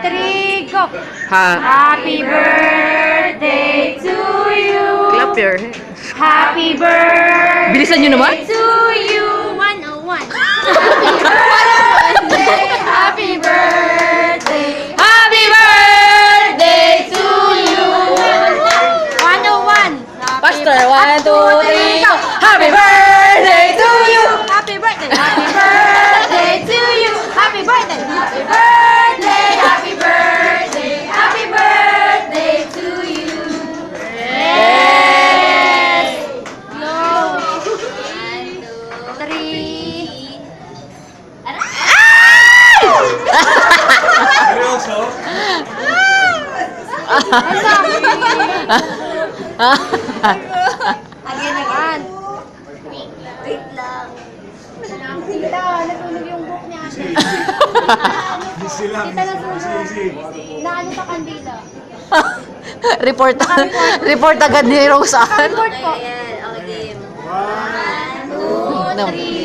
three, go! Ha. Happy birthday to you! Clap your hands. Happy birthday Bilisan nyo naman. to you! 101! Happy birthday! Happy birthday to you! 101! Pastor, 1, 2, 3, go! Happy birthday to you! Happy birthday! Happy birthday to you! Happy birthday! Happy birthday! Happy birthday! Happy birthday to you! Yes! Go! 1, 2, 3. Seryoso? Again, again. Wait lang. Tita, nasunog yung book niya ate. Easy lang. Tita, nasunog. Easy. Naano sa kandila. Report agad ni Rose. Report po. One. 2, 3.